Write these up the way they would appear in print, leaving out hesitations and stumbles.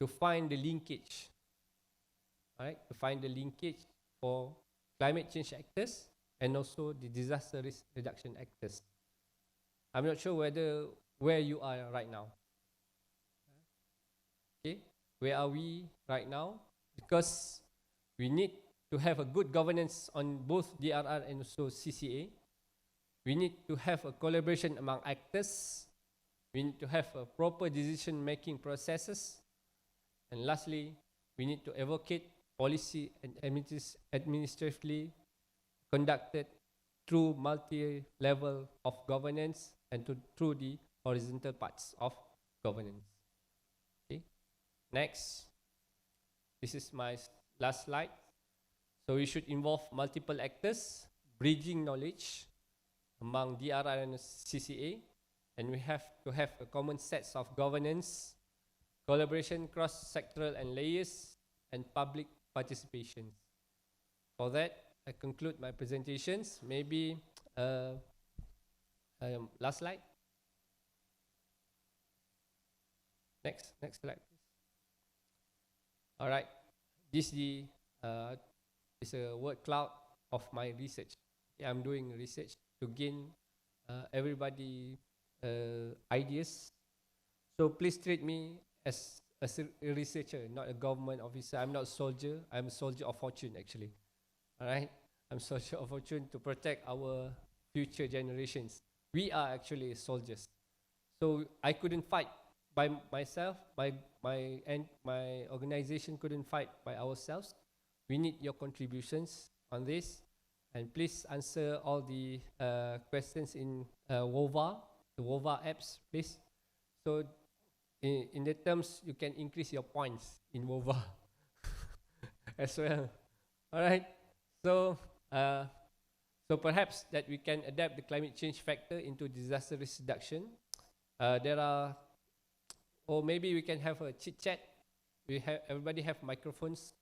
to find the linkage, right? To find the linkage for climate change actors and also the disaster risk reduction actors. I'm not sure where you are right now. Okay, where are we right now? Because we need to have a good governance on both DRR and also CCA. We need to have a collaboration among actors. We need to have a proper decision-making processes. And lastly, we need to advocate policy and administratively conducted through multi-level of governance and through the horizontal parts of governance. Okay. Next, this is my last slide. So we should involve multiple actors, bridging knowledge among DRR and CCA, and we have to have a common sets of governance, collaboration cross-sectoral and layers, and public participation. For that, I conclude my presentations. Maybe last slide. Next slide, please. All right, this is a word cloud of my research. I'm doing research to gain everybody ideas. So please treat me as a researcher, not a government officer. I'm not a soldier. I'm a soldier of fortune, actually. All right, I'm a soldier of fortune to protect our future generations. We are actually soldiers. So I couldn't fight by myself. My organization couldn't fight by ourselves. We need your contributions on this, and please answer all the questions in WOVA, the WOVA apps, please. So in the terms, you can increase your points in WOVA as well. All right. So so perhaps that we can adapt the climate change factor into disaster risk reduction. There are, or maybe we can have a chit chat. Everybody have microphones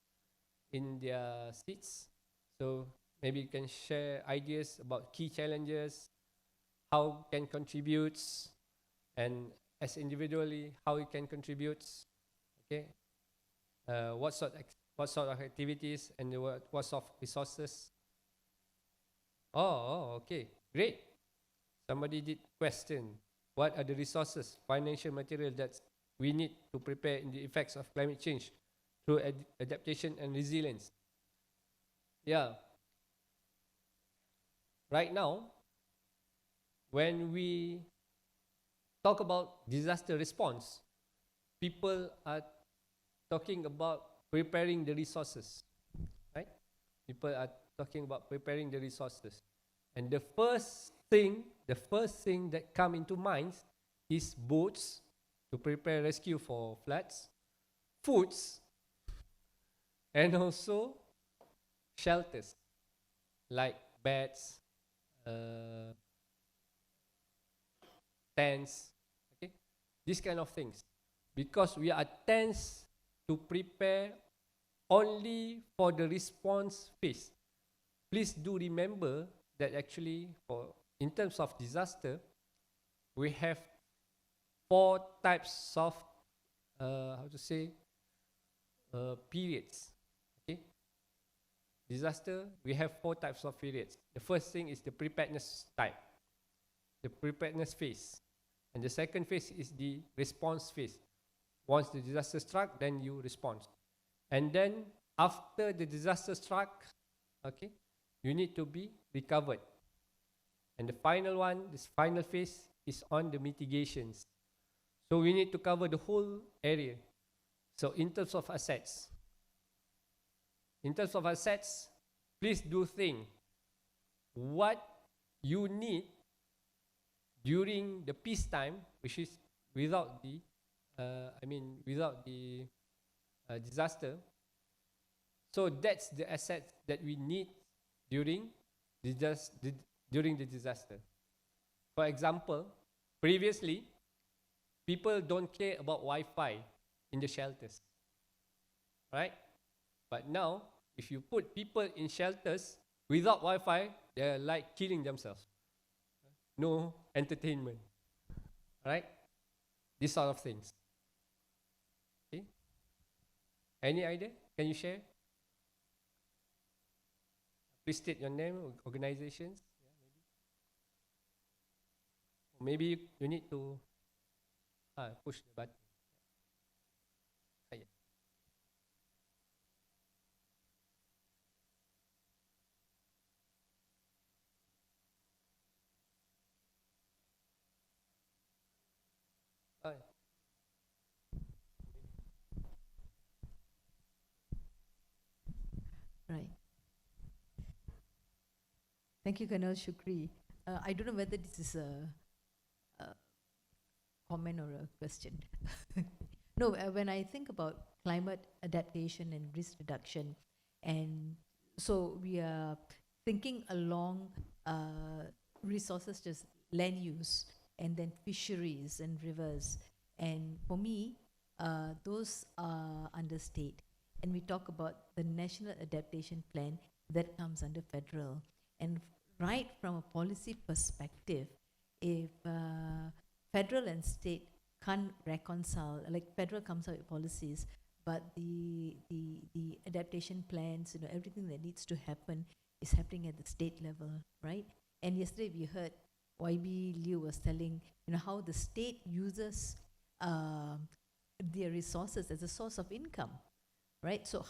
in their seats, so maybe you can share ideas about key challenges, how can contribute, and as individually how you can contribute. Okay, what sort of activities and what sort of resources. Oh, okay, great. Somebody did question, what are the resources, financial material that we need to prepare in the effects of climate change through adaptation and resilience? Yeah. Right now, when we talk about disaster response, people are talking about preparing the resources, right? People are talking about preparing the resources. And the first thing that come into mind is boats to prepare rescue for floods, foods, and also shelters like beds, tents, okay, these kind of things. Because we are tends to prepare only for the response phase. Please do remember that actually in terms of disaster, we have 4 types of periods. Okay, disaster, we have 4 types of periods. The first thing is the preparedness type, the preparedness phase, and the second phase is the response phase. Once the disaster struck, then you respond, and then after the disaster struck, okay, you need to be recovered. And the final one, this final phase, is on the mitigations. So we need to cover the whole area. So in terms of assets, please do think what you need during the peacetime, which is without the disaster. So that's the asset that we need during the disaster. For example, previously, people don't care about Wi-Fi in the shelters, right? But now, if you put people in shelters without Wi-Fi, they're like killing themselves. No entertainment, right? These sort of things. Okay. Any idea? Can you share? Please state your name, organizations. Maybe you need to push the button. Yeah. Yeah. Right. Thank you, Colonel Shukri. I don't know whether this is a comment or a question. No, when I think about climate adaptation and risk reduction, and so we are thinking along resources, just land use, and then fisheries and rivers. And for me, those are under state. And we talk about the National Adaptation Plan that comes under federal. And right from a policy perspective, if federal and state can't reconcile, like federal comes out with policies, but the adaptation plans, everything that needs to happen is happening at the state level, right? And yesterday we heard YB Liu was telling, how the state uses their resources as a source of income, right? So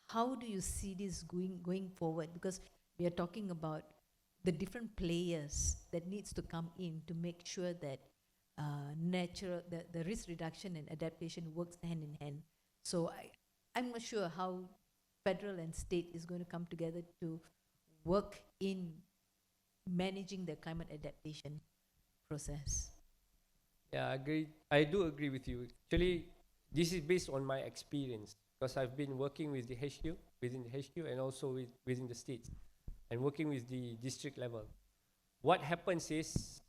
how do you see this going forward? Because we are talking about the different players that needs to come in to make sure that the risk reduction and adaptation works hand in hand. So I'm not sure how federal and state is going to come together to work in managing the climate adaptation process. Yeah, I agree. I do agree with you. Actually, this is based on my experience because I've been working with the HQ, within the HQ, and also within the states, and working with the district level. What happens is,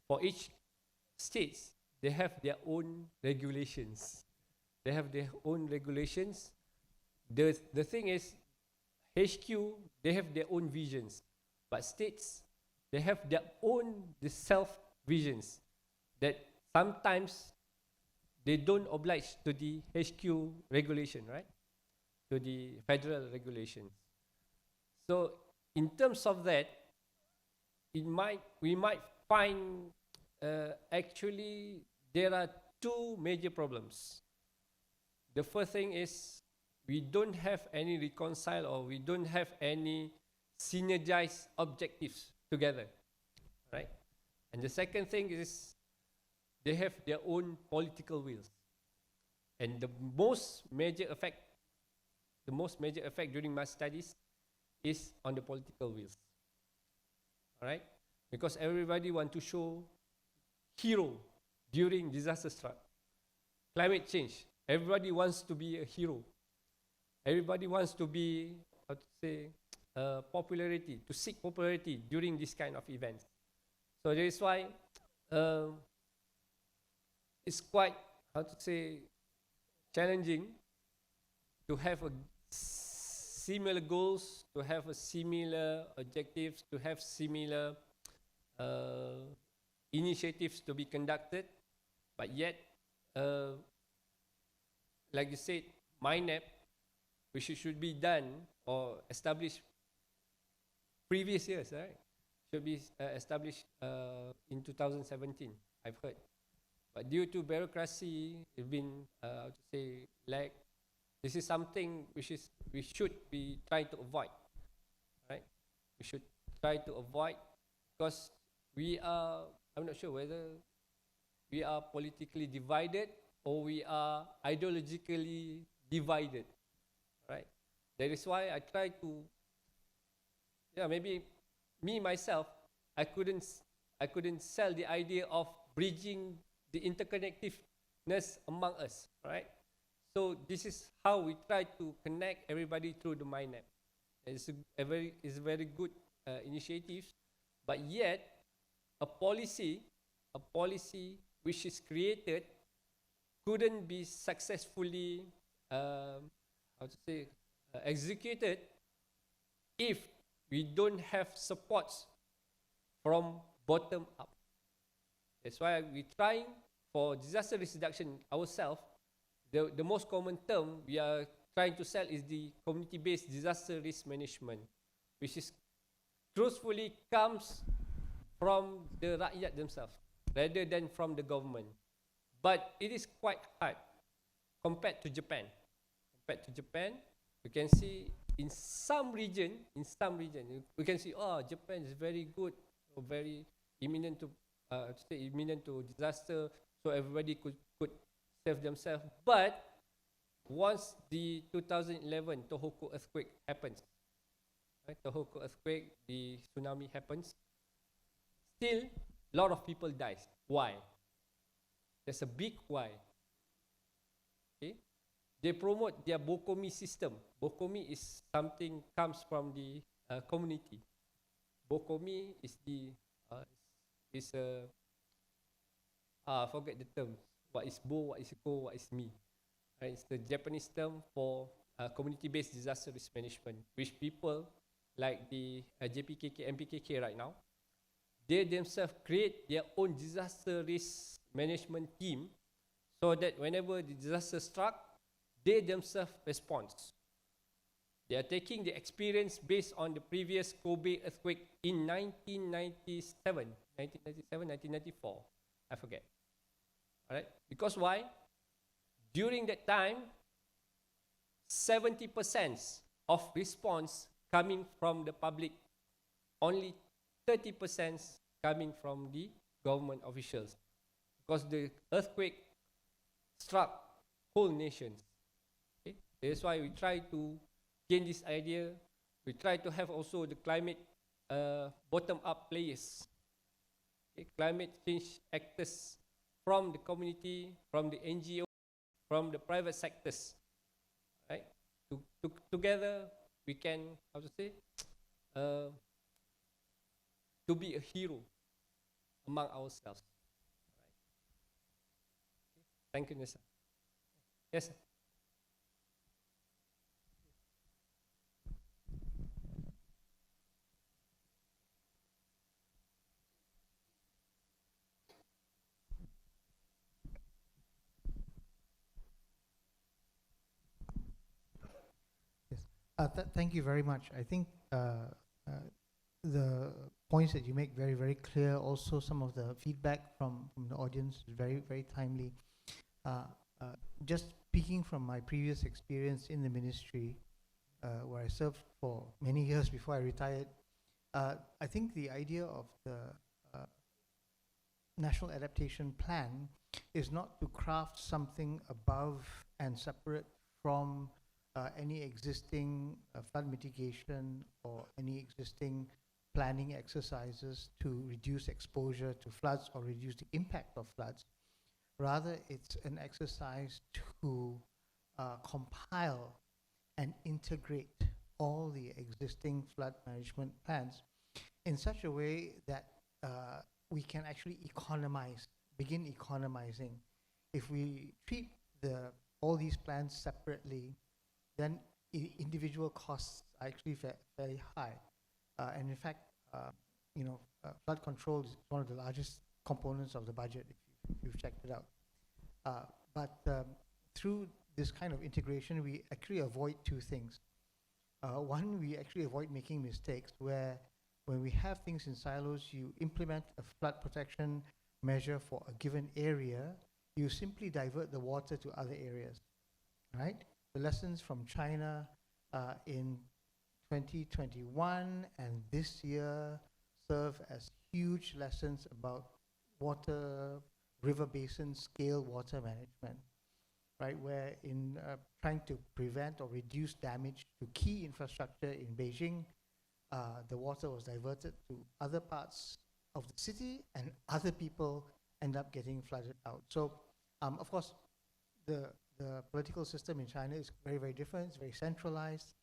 for each states, they have their own regulations. They have their own regulations. The thing is, HQ, they have their own visions, but states, they have their own self visions that sometimes they don't oblige to the HQ regulation, right? To the federal regulations. So in terms of that, we might find actually there are two major problems. The first thing is we don't have any reconcile, or we don't have any synergized objectives together, right? And the second thing is they have their own political wills. And the most major effect during my studies is on the political wills. All right? Because everybody want to show hero during disaster strike. Climate change, everybody wants to be a hero. Everybody wants to be, how to say, popularity, to seek popularity during this kind of events. So that is why it's quite, how to say, challenging to have a similar goals, to have a similar objectives, to have similar initiatives to be conducted, but yet, like you said, MINEP, which should be done or established previous years, right? Should be established in 2017, I've heard. But due to bureaucracy, it's been, how to say, like, this is something we should be trying to avoid, right? We should try to avoid because we are, I'm not sure whether we are politically divided or we are ideologically divided, right? That is why I try to, maybe me myself, I couldn't sell the idea of bridging the interconnectedness among us, right? So this is how we try to connect everybody through the MINEP. It's a very good initiative, but yet a policy which is created couldn't be successfully executed if we don't have supports from bottom up. That's why we're trying for disaster risk reduction ourselves. the most common term we are trying to sell is the community-based disaster risk management, which is truthfully comes from the rakyat themselves rather than from the government. But it is quite hard compared to Japan. Compared to Japan, you can see in some region, we can see, oh, Japan is very good, or very imminent to imminent to disaster, so everybody could save themselves. But once the 2011 Tohoku earthquake happens, right, Tohoku earthquake, the tsunami happens, still a lot of people dies. Why? There's a big why. Okay, they promote their Bokomi system. Bokomi is something comes from the community. Bokomi is the is a forget the term. What is bo? What is ko? What is me? Right? It's the Japanese term for community-based disaster risk management, which people like the JPKK, MPKK right now, they themselves create their own disaster risk management team, so that whenever the disaster struck, they themselves respond. They are taking the experience based on the previous Kobe earthquake in 1997, 1994, I forget. All right, because why? During that time, 70% of response coming from the public, only 30% coming from the government officials, because the earthquake struck whole nations. Okay? That's why we try to gain this idea. We try to have also the climate bottom-up players, okay? Climate change actors from the community, from the NGO, from the private sectors, right? Together we can, how to say, to be a hero among ourselves. Right. Thank you, Nessa. Yes, sir. Yes. Thank you very much. I think the points that you make very, very clear. Also, some of the feedback from the audience is very, very timely. Just speaking from my previous experience in the ministry, where I served for many years before I retired, I think the idea of the National Adaptation Plan is not to craft something above and separate from any existing flood mitigation or any existing planning exercises to reduce exposure to floods or reduce the impact of floods. Rather, it's an exercise to compile and integrate all the existing flood management plans in such a way that we can actually begin economizing. If we treat all these plans separately, then individual costs are actually very high. And in fact, flood control is one of the largest components of the budget, if you've checked it out. But through this kind of integration, we actually avoid two things. One, we actually avoid making mistakes where when we have things in silos, you implement a flood protection measure for a given area, you simply divert the water to other areas, right? The lessons from China in 2021 and this year serve as huge lessons about water, river basin scale water management, right? Where in trying to prevent or reduce damage to key infrastructure in Beijing, the water was diverted to other parts of the city and other people end up getting flooded out. So, of course, the political system in China is very, very different. It's very centralized,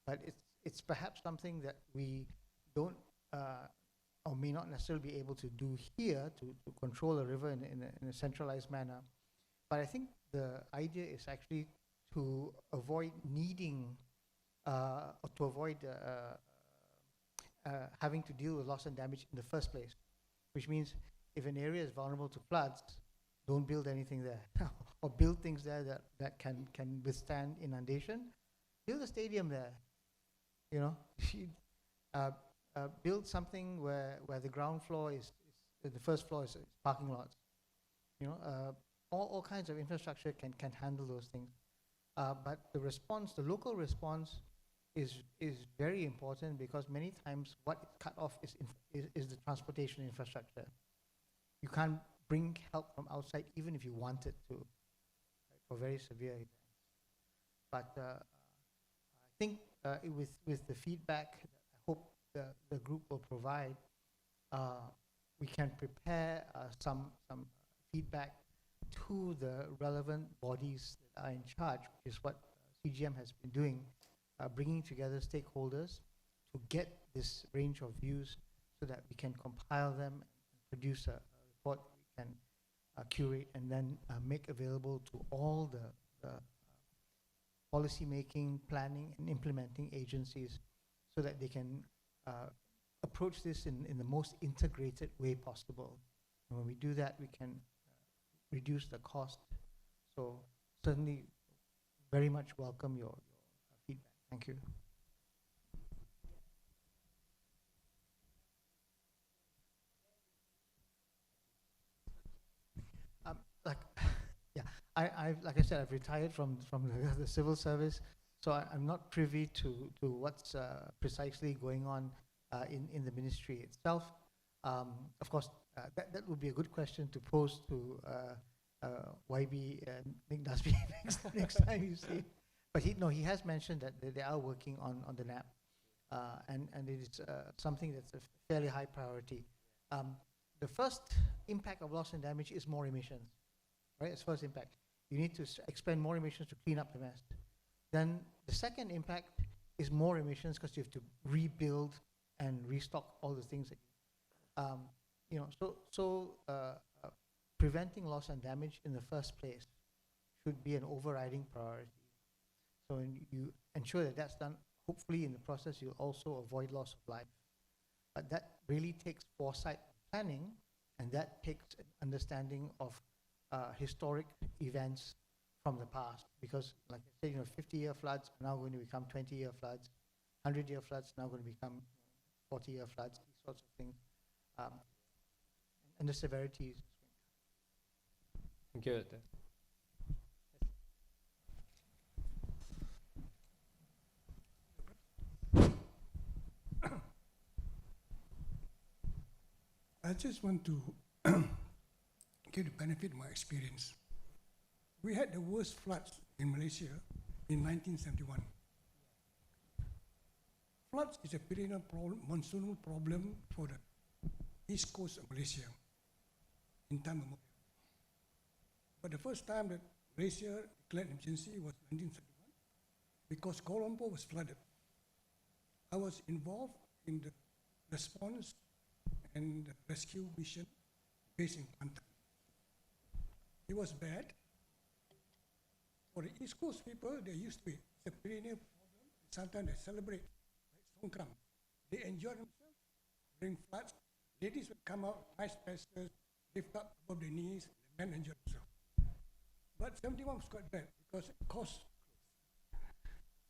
but it's perhaps something that we don't or may not necessarily be able to do here to control a river in a centralized manner. But I think the idea is actually to avoid needing or to avoid having to deal with loss and damage in the first place, which means if an area is vulnerable to floods, don't build anything there, or build things there that can withstand inundation. Build a stadium there, you know. Build something where the ground floor is the first floor is parking lots. You know, all kinds of infrastructure can handle those things. But the response, the local response, is very important, because many times what is cut off is the transportation infrastructure. You can't bring help from outside even if you wanted to, right, for very severe events. But I think with the feedback that I hope the group will provide, we can prepare some feedback to the relevant bodies that are in charge, which is what CGM has been doing, bringing together stakeholders to get this range of views so that we can compile them and produce a report we can curate and then make available to all the policy making, planning and implementing agencies, so that they can approach this in the most integrated way possible. And when we do that, we can reduce the cost. So certainly very much welcome your feedback. Thank you. Like I said, I've retired from the civil service, so I'm not privy to what's precisely going on in the ministry itself. Of course, that would be a good question to pose to YB and Nick Dasby next time you see. But he has mentioned that they are working on the NAP, and it is something that's a fairly high priority. The first impact of loss and damage is more emissions, right? It's first impact. You need to expend more emissions to clean up the mess. Then the second impact is more emissions, because you have to rebuild and restock all the things that you know. Preventing loss and damage in the first place should be an overriding priority. So when you ensure that that's done, hopefully in the process you'll also avoid loss of life. But that really takes foresight planning, and that takes an understanding of historic events from the past. Because like I said, 50-year floods are now going to become 20-year floods, 100-year floods now going to become 40-year floods, these sorts of things. And the severity is. Thank you, Doctor. I just want to give the benefit of my experience. We had the worst floods in Malaysia in 1971. Floods is a perennial problem, monsoonal problem for the east coast of Malaysia in time of. But the first time that Malaysia declared emergency was 1971, because Kuala Lumpur was flooded. I was involved in the response and the rescue mission based in Kuantan. It was bad. For the East Coast people, they used to be. It's a perennial problem. Sometimes they celebrate, like Songkram. They enjoy themselves during floods. Ladies would come out, nice dresses, lift up above their knees, and men enjoy themselves. But 71 was quite bad because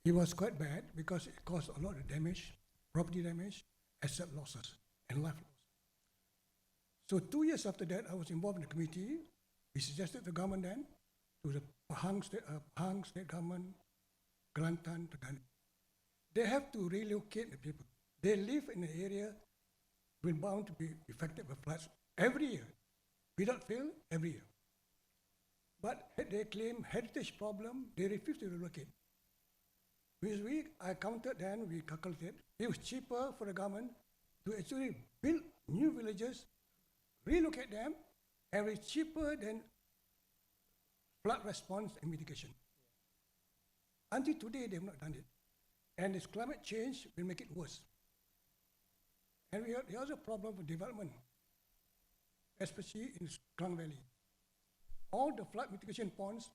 it was quite bad because it caused a lot of damage, property damage, asset losses, and life loss. So 2 years after that, I was involved in the committee. We suggested the government then, to the Pahang state government, Kelantan, Terengganu. They have to relocate the people. They live in an area will bound to be affected by floods every year, without fail, every year. But they claim heritage problem, they refuse to relocate. I counted then, we calculated, it was cheaper for the government to actually build new villages, relocate them, and it's cheaper than flood response and mitigation. Until today, they have not done it. And this climate change will make it worse. And we have the other problem with development, especially in Klang Valley. All the flood mitigation ponds,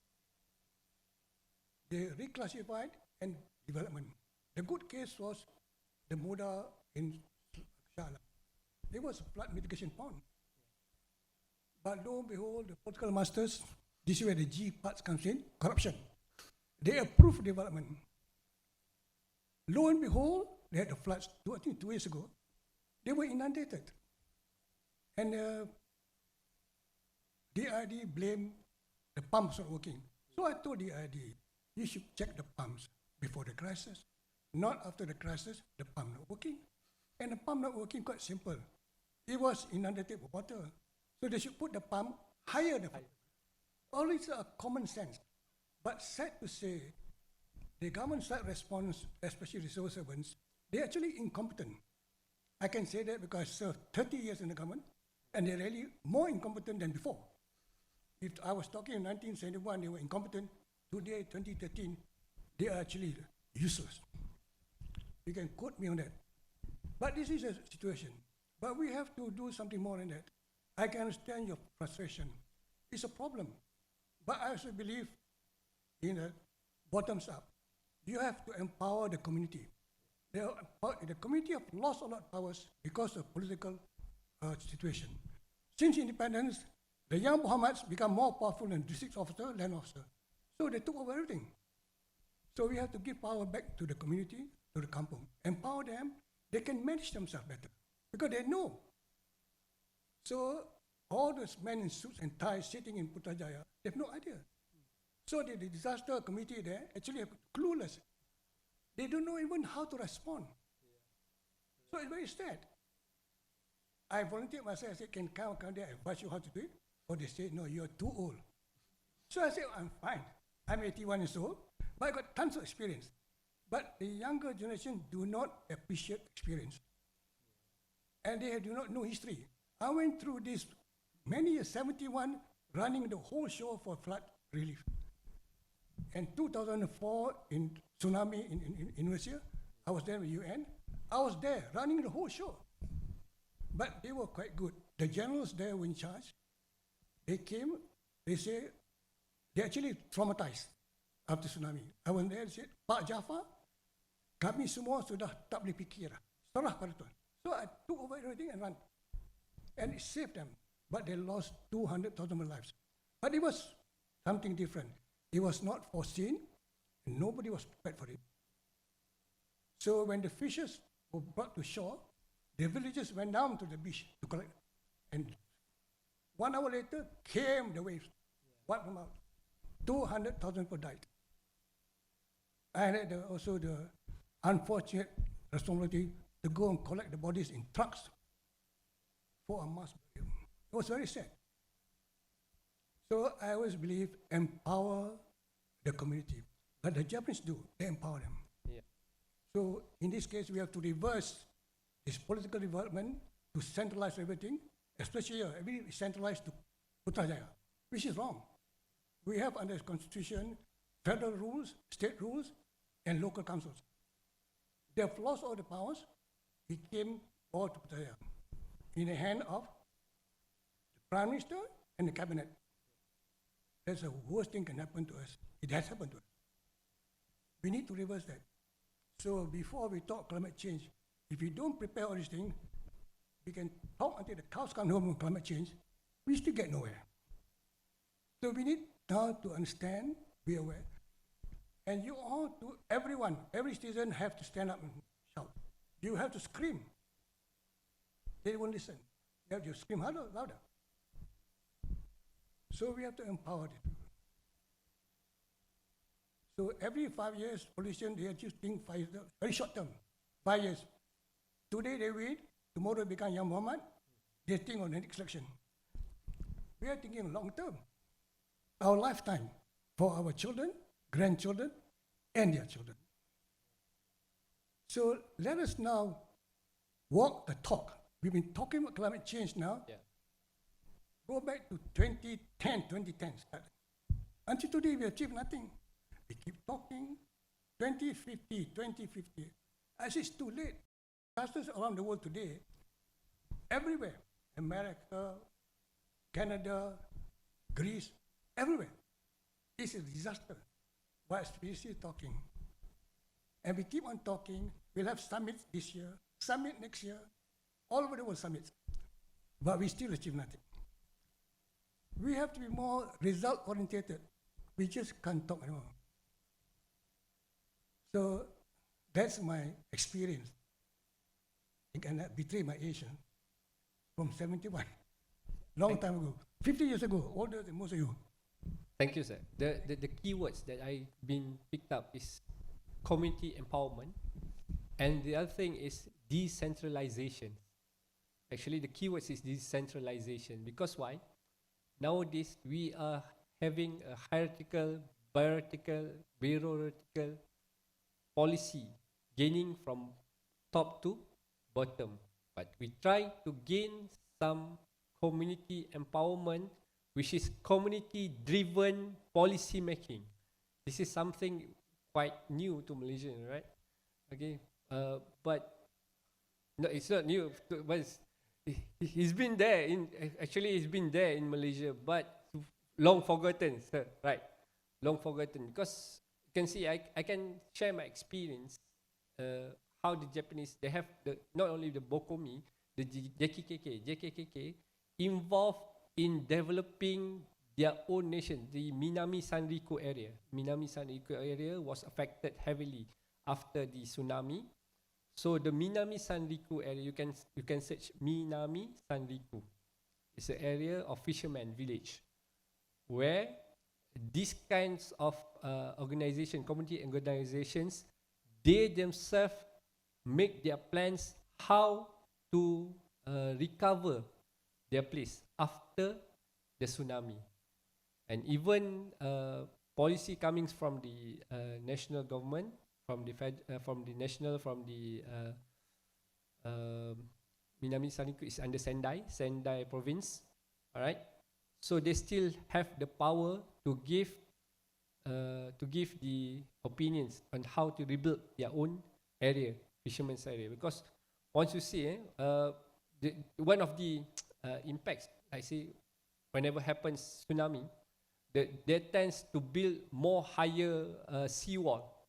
they reclassified and development. The good case was the Moda in Shala. There was a flood mitigation pond. But lo and behold, the political masters, this is where the G parts comes in, corruption. They approve development. Lo and behold, they had the floods, I think 2 years ago. They were inundated. And DID blamed the pumps not working. So I told DID, you should check the pumps before the crisis, not after the crisis, the pump not working. And the pump not working, quite simple. It was inundated with water. So they should put the pump higher than all these are common sense. But sad to say, the government side response, especially the civil servants, they're actually incompetent. I can say that because I served 30 years in the government, and they're really more incompetent than before. If I was talking in 1971, they were incompetent. Today, 2013, they are actually useless. You can quote me on that. But this is a situation. But we have to do something more than that. I can understand your frustration. It's a problem. But I also believe in a bottoms up. You have to empower the community. The community have lost a lot of powers because of political situation. Since independence, the young Muhammads become more powerful than district officer, land officer. So they took over everything. So we have to give power back to the community, to the kampung. Empower them, they can manage themselves better because they know. So all those men in suits and ties sitting in Putrajaya, they have no idea. So the disaster committee there actually are clueless. They don't know even how to respond. So it's very sad. I volunteered myself. I said, can come there and advise you how to do it? Or they say, no, you're too old. So I said, I'm fine. I'm 81 years old, but I got tons of experience. But the younger generation do not appreciate experience. And they do not know history. I went through this many years, 71, running the whole show for flood relief. And 2004, in tsunami in Indonesia, I was there with UN. I was there running the whole show. But they were quite good. The generals there were in charge. They came, they say, they actually traumatized after tsunami. I went there and said, Pak Jafar, kami semua sudah tak boleh fikir. Serah pada Tuhan. So I took over everything and ran. And it saved them. But they lost 200,000 lives. But it was something different. It was not foreseen, and nobody was prepared for it. So when the fishes were brought to shore, the villagers went down to the beach to collect. And 1 hour later, came the waves, wiped them out. 200,000 people died. I had also the unfortunate responsibility to go and collect the bodies in trucks for a mass burial. It was very sad. So I always believe empower the community. But the Japanese do, they empower them. Yeah. So in this case, we have to reverse this political development to centralize everything, especially here, everything is centralized to Putrajaya, which is wrong. We have under the constitution, federal rules, state rules, and local councils. They have lost all the powers, it came all to Putrajaya in the hand of the Prime Minister and the Cabinet. That's the worst thing can happen to us. It has happened to us. We need to reverse that. So before we talk climate change, if we don't prepare all these things, we can talk until the cows come home on climate change, we still get nowhere. So we need now to understand, be aware. And you all, to everyone, every citizen have to stand up and shout. You have to scream. They won't listen. You have to scream harder, louder. So we have to empower the people. So every 5 years, politicians, they are just think 5 years, very short term, 5 years. Today they wait, tomorrow become young Muhammad, they think on the next election. We are thinking long term, our lifetime, for our children, grandchildren, and their children. So let us now walk the talk. We've been talking about climate change now. Yeah. Go back to 2010 start. Until today, we achieved nothing. We keep talking, 2050. I say it's too late. Disasters around the world today, everywhere, America, Canada, Greece, everywhere. It's a disaster. But we're still talking. And we keep on talking. We'll have summits this year, summit next year, all over the world summits. But we still achieve nothing. We have to be more result orientated. We just can't talk anymore. So that's my experience. You cannot betray my age, from 71. Long time ago. 50 years ago, older than most of you. Thank you, sir. The keywords that I've been picked up is community empowerment, and the other thing is decentralization. Actually, the keywords is decentralization, because why? Nowadays, we are having a hierarchical, bureaucratical policy, gaining from top to bottom. But we try to gain some community empowerment, which is community-driven policy making. This is something quite new to Malaysia, right? Okay, but no, it's not new. But he's been there he's been there in Malaysia, but long forgotten, sir, right? Long forgotten, because you can see I can share my experience. How the Japanese, they have not only the Bokomi, the JKKK involved in developing their own nation. The Minami Sanriku area was affected heavily after the tsunami. So the Minami Sanriku area, you can search Minami Sanriku. It's an area of fishermen village, where these kinds of community organizations, they themselves make their plans how to recover their place after the tsunami. And even policy coming from the national government, from the Minami Sanriku is under Sendai province. All right, so they still have the power to give the opinions on how to rebuild their own area, fishermen's area. Because once you see, one of the impacts, I see, whenever happens tsunami, they tends to build more higher seawall.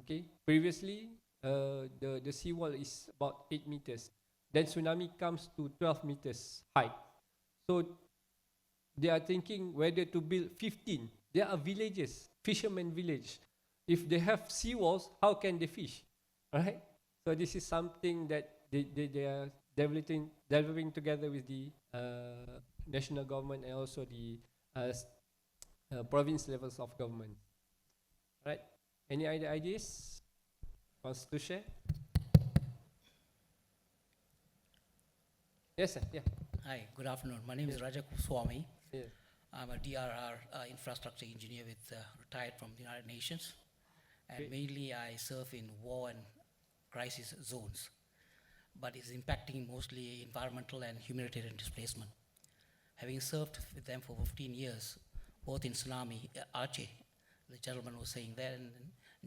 Okay, previously the seawall is about 8 meters. Then tsunami comes to 12 meters high. So they are thinking whether to build 15. There are villages, fishermen village. If they have seawalls, how can they fish? Right? So this is something that they are developing together with the national government and also the province levels of government. Right? Any other ideas? Wants to share? Yes, sir. Yeah. Hi, good afternoon. My name is Raja Swami. Yeah. I'm a DRR infrastructure engineer retired from the United Nations. And Great. mainly I serve in war and crisis zones. But it's impacting mostly environmental and humanitarian displacement. Having served with them for 15 years, both in tsunami, Aceh, the gentleman was saying there, and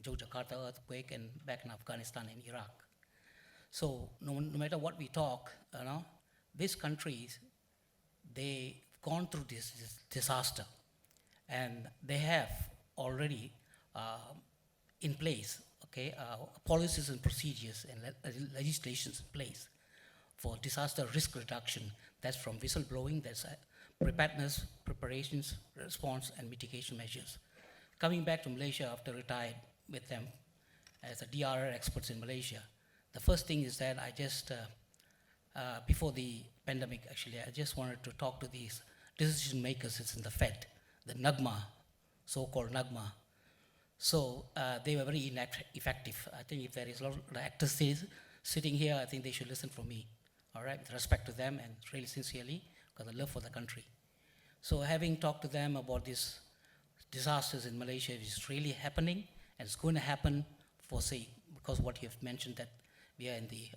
Jakarta earthquake, and back in Afghanistan and Iraq. So no matter what we talk, these countries, they've gone through this disaster, and they have already in place, policies and procedures and legislations in place for disaster risk reduction. That's from whistleblowing, that's preparedness, preparations, response, and mitigation measures. Coming back to Malaysia after retired with them as a DRR experts in Malaysia, the first thing is that I just, before the pandemic actually, I just wanted to talk to these decision makers. It's in the Fed, the NAGMA, so-called NAGMA. So they were very effective. I think if there is a lot of actors sitting here, I think they should listen from me, all right, with respect to them and really sincerely, because I love for the country. So having talked to them about these disasters in Malaysia, which is really happening, and it's going to happen for, say, because what you have mentioned that we are in the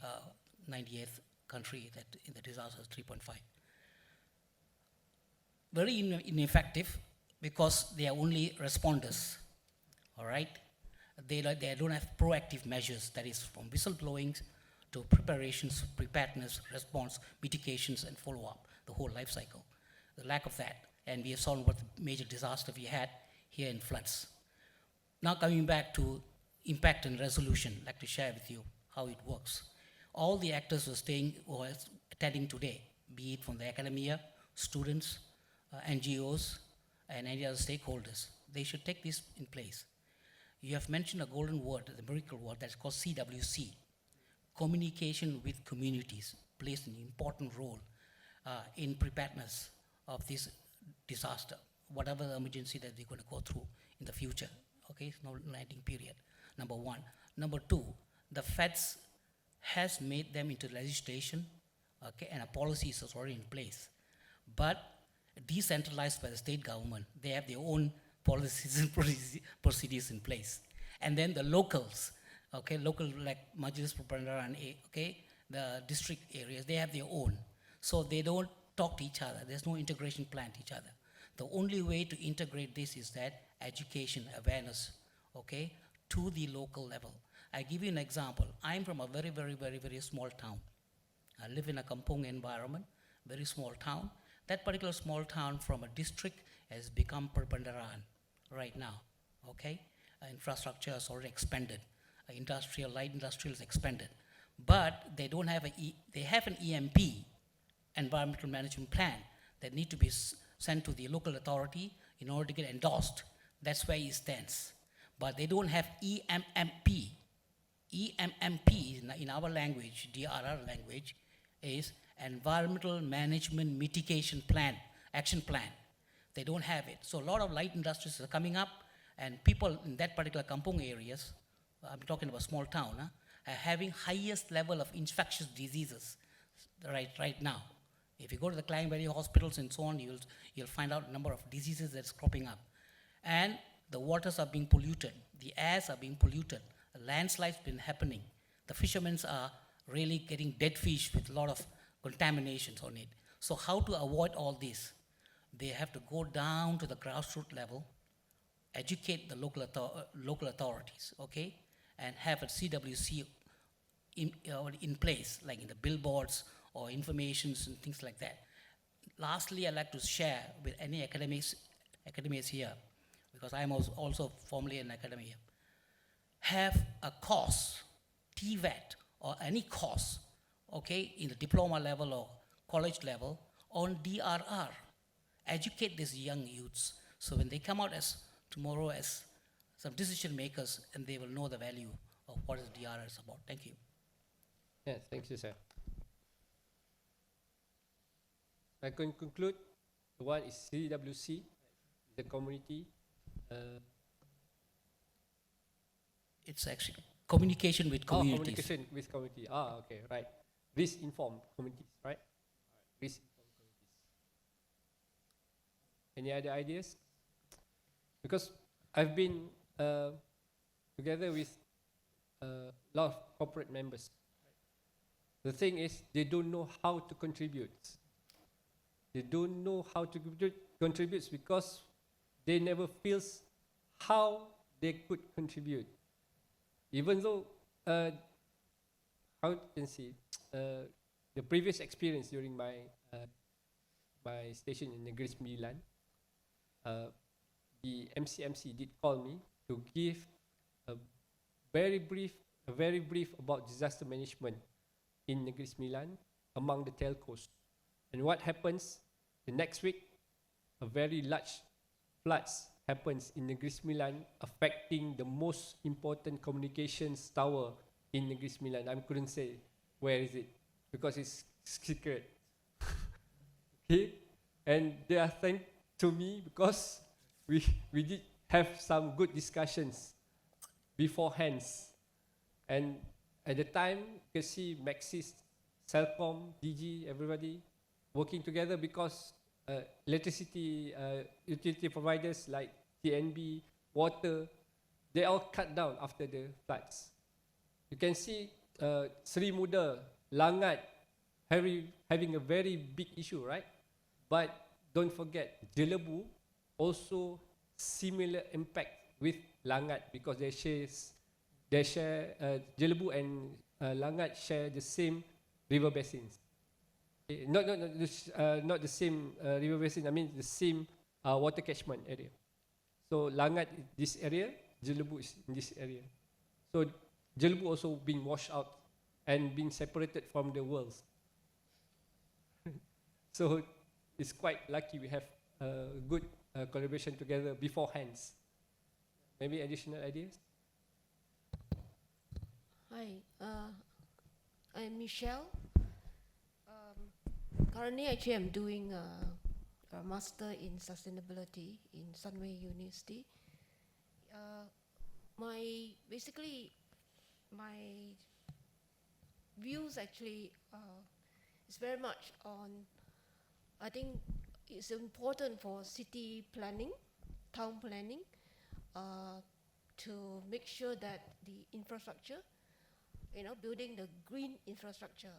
98th country that in the disaster is 3.5. Very ineffective because they are only responders, all right? They don't have proactive measures, that is from whistleblowing to preparations, preparedness, response, mitigations, and follow-up, the whole life cycle. The lack of that, and we have saw what the major disaster we had here in floods. Now coming back to impact and resolution, I'd like to share with you how it works. All the actors were attending today, be it from the academia, students, NGOs, and any other stakeholders. They should take this in place. You have mentioned a golden word, the miracle word, that's called CWC. Communication with communities plays an important role in preparedness of this disaster, whatever emergency that we're going to go through in the future. Okay, no landing period, number one. Number two, the feds has made them into legislation, okay, and a policy is already in place. But decentralized by the state government, they have their own policies and procedures in place. And then the locals, okay, local like Majlis Perpandaran, okay, the district areas, they have their own. So they don't talk to each other. There's no integration plan to each other. The only way to integrate this is that education, awareness, okay, to the local level. I give you an example. I'm from a very, very, very, very small town. I live in a kampung environment, very small town. That particular small town from a district has become Perpandaran right now, okay? Infrastructure has already expanded. Light industrial is expanded. But they don't have they have an EMP, environmental management plan, that need to be sent to the local authority in order to get endorsed. That's where it stands. But they don't have EMMP. EMMP in our language, DRR language, is Environmental Management Mitigation Plan, Action Plan. They don't have it. So a lot of light industries are coming up, and people in that particular kampung areas, I'm talking about small town, are having highest level of infectious diseases right now. If you go to the Klang Valley hospitals and so on, you'll find out a number of diseases that's cropping up. And the waters are being polluted, the airs are being polluted, landslides been happening. The fishermen are really getting dead fish with a lot of contaminations on it. So how to avoid all this? They have to go down to the grassroots level, educate the local authorities, okay, and have a CWC in place, like in the billboards or informations and things like that. Lastly, I'd like to share with any academics here, because I'm also formerly an academia, have a course, TVET, or any course, okay, in the diploma level or college level on DRR. Educate these young youths, so when they come out tomorrow as some decision makers, and they will know the value of what is DRR is about. Thank you. Yeah, thank you, sir. I can conclude. One is CWC, the community. It's actually communication with communities. Communication with community. Okay, right. Risk-informed communities, right? Risk-informed communities. Any other ideas? Because I've been together with a lot of corporate members. The thing is, they don't know how to contribute. They don't know how to contribute because they never feels how they could contribute. Even though, how you can see, the previous experience during my my station in Negeri Sembilan, the MCMC did call me to give a very brief about disaster management in Negeri Sembilan among the telcos. And what happens the next week? A very large floods happens in Negeri Sembilan, affecting the most important communications tower in Negeri Sembilan. I couldn't say where is it because it's secret. Okay, and they are thanked to me because we did have some good discussions beforehand, and at the time you can see Maxis, Celcom, DG, everybody working together because electricity utility providers like TNB, water, they all cut down after the floods. You can see Sri Muda, Langat having a very big issue, right? But don't forget, Jelebu also similar impact with Langat because they share Jelebu and Langat share the same river basins. Not the same river basin. I mean the same water catchment area. So Langat is this area, Jelebu is in this area. So Jelebu also being washed out and being separated from the world. So it's quite lucky we have good collaboration together beforehands. Maybe additional ideas? Hi, I'm Michelle. Currently, actually, I'm doing a master in sustainability in Sunway University. Basically, my views actually is very much on. I think it's important for city planning, town planning, to make sure that the infrastructure, building the green infrastructure.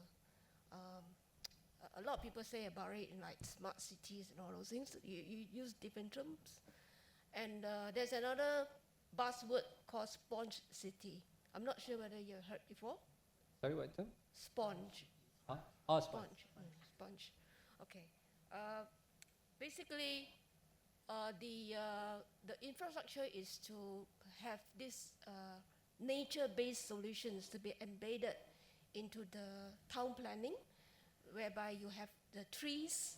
A lot of people say about it in like smart cities and all those things. You use different terms. And there's another buzzword called sponge city. I'm not sure whether you've heard before. Sorry, what term? Sponge. Huh? Oh, sponge. Sponge. Okay. Basically, the infrastructure is to have this nature-based solutions to be embedded into the town planning, whereby you have the trees,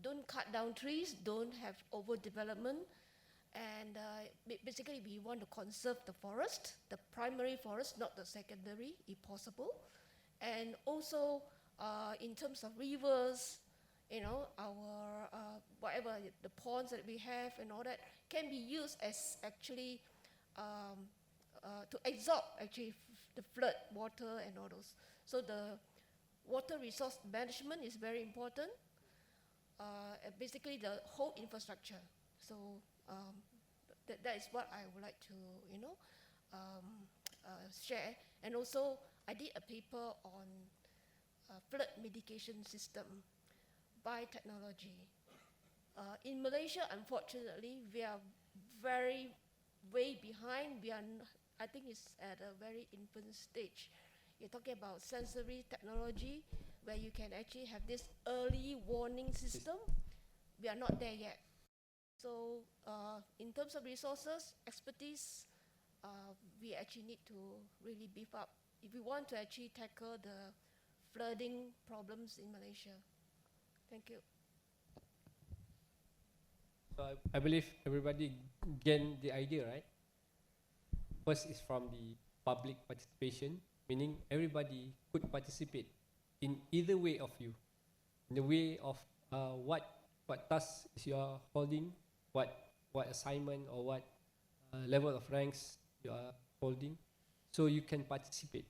don't cut down trees, don't have overdevelopment, and basically we want to conserve the forest, the primary forest, not the secondary, if possible. And also, in terms of rivers, our whatever the ponds that we have and all that can be used as actually to absorb actually the flood water and all those. So the water resource management is very important. Basically, the whole infrastructure. So that is what I would like to share. And also, I did a paper on flood mitigation system by technology. In Malaysia, unfortunately, we are very way behind. I think it's at a very infant stage. You're talking about sensory technology, where you can actually have this early warning system. We are not there yet. So in terms of resources, expertise, we actually need to really beef up if we want to actually tackle the flooding problems in Malaysia. Thank you. So I believe everybody gained the idea, right? First is from the public participation, meaning everybody could participate in either way of you, in the way of what task is you are holding, what assignment or what level of ranks you are holding, so you can participate.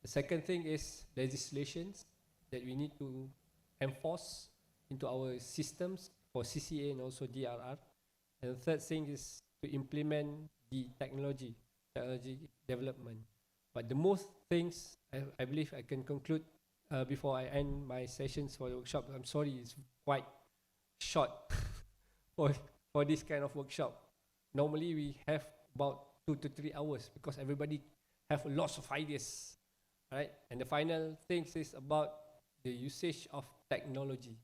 The second thing is legislations that we need to enforce into our systems for CCA and also DRR. And the third thing is to implement the technology development. But the most things I believe I can conclude before I end my sessions for the workshop. I'm sorry, it's quite short for this kind of workshop. Normally we have about 2 to 3 hours because everybody have lots of ideas, right? And the final thing is about the usage of technology.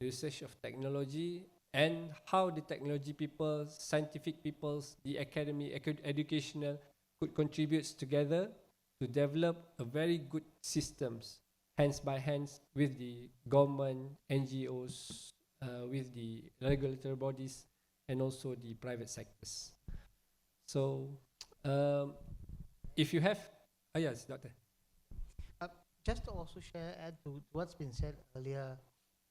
The usage of technology and how the technology people, scientific peoples, the academy, educational could contribute together to develop a very good systems, hands by hands with the government, NGOs, with the regulatory bodies, and also the private sectors. So, if you have, yes, Doctor. Just to also add to what's been said earlier,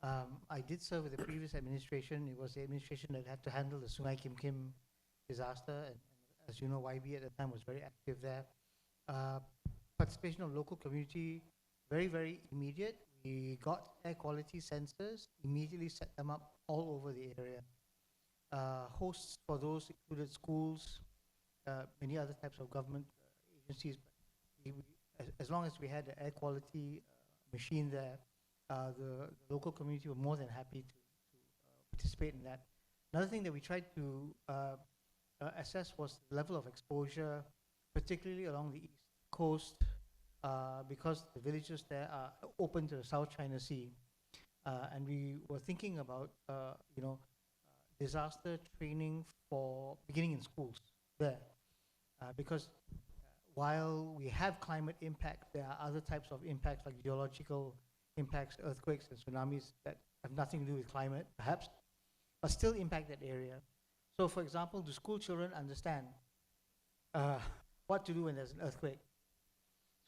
I did serve with the previous administration. It was the administration that had to handle the Sungai Kim Kim disaster, and as you know, YB at the time was very active there. Participation of local community, very, very immediate. We got air quality sensors, immediately set them up all over the area. Hosts for those included schools, many other types of government agencies. As long as we had the air quality machine there, the local community were more than happy to participate in that. Another thing that we tried to assess was the level of exposure, particularly along the east coast, because the villages there are open to the South China Sea. And we were thinking about, disaster training for beginning in schools there. Because while we have climate impact, there are other types of impacts like geological impacts, earthquakes and tsunamis that have nothing to do with climate, perhaps. but still impact that area. So for example, do school children understand what to do when there's an earthquake?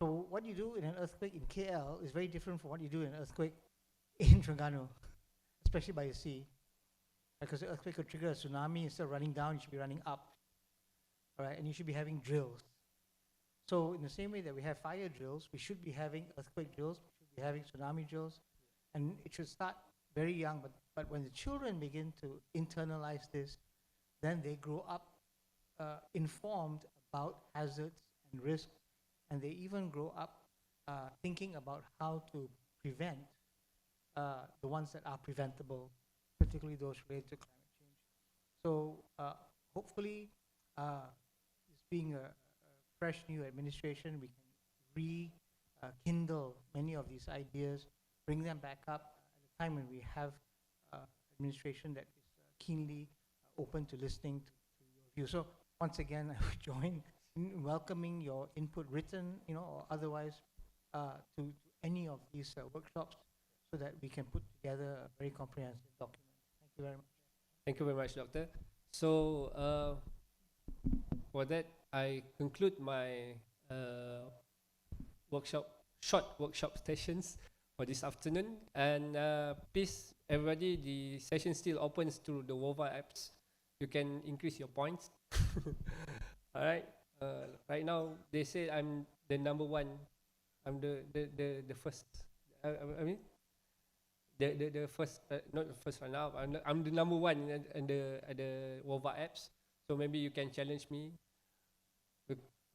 So what you do in an earthquake in KL is very different from what you do in an earthquake in Terengganu, especially by the sea. Because the earthquake could trigger a tsunami. Instead of running down, you should be running up. All right, and you should be having drills. So in the same way that we have fire drills, we should be having earthquake drills, we should be having tsunami drills, and it should start very young, but when the children begin to internalize this, then they grow up informed about hazards and risks, and they even grow up thinking about how to prevent the ones that are preventable, particularly those related to climate change. So hopefully, this being a fresh new administration, we can rekindle many of these ideas, bring them back up at a time when we have administration that is keenly open to listening to your views. So once again, I would join in welcoming your input, written, or otherwise, to any of these workshops, so that we can put together a very comprehensive document. Thank you very much. Thank you very much, Doctor. So for that, I conclude my short workshop sessions for this afternoon. And please, everybody, the session still opens through the WOVA apps. You can increase your points. All right. Right now, they say I'm the number one. I'm the first. I mean, the first, not the first one now. I'm the number one in the WOVA apps. So maybe you can challenge me.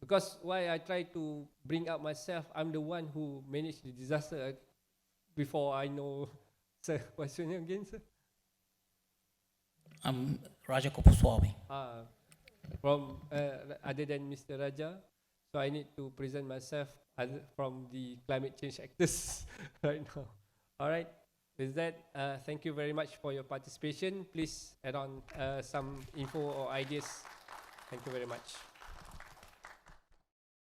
Because why I try to bring up myself, I'm the one who managed the disaster before I know. Sir, what's your name again, sir? I'm Raja Kopuswami. From other than Mr. Raja, so I need to present myself from the climate change actors right now. All right. With that, thank you very much for your participation. Please add on some info or ideas. Thank you very much.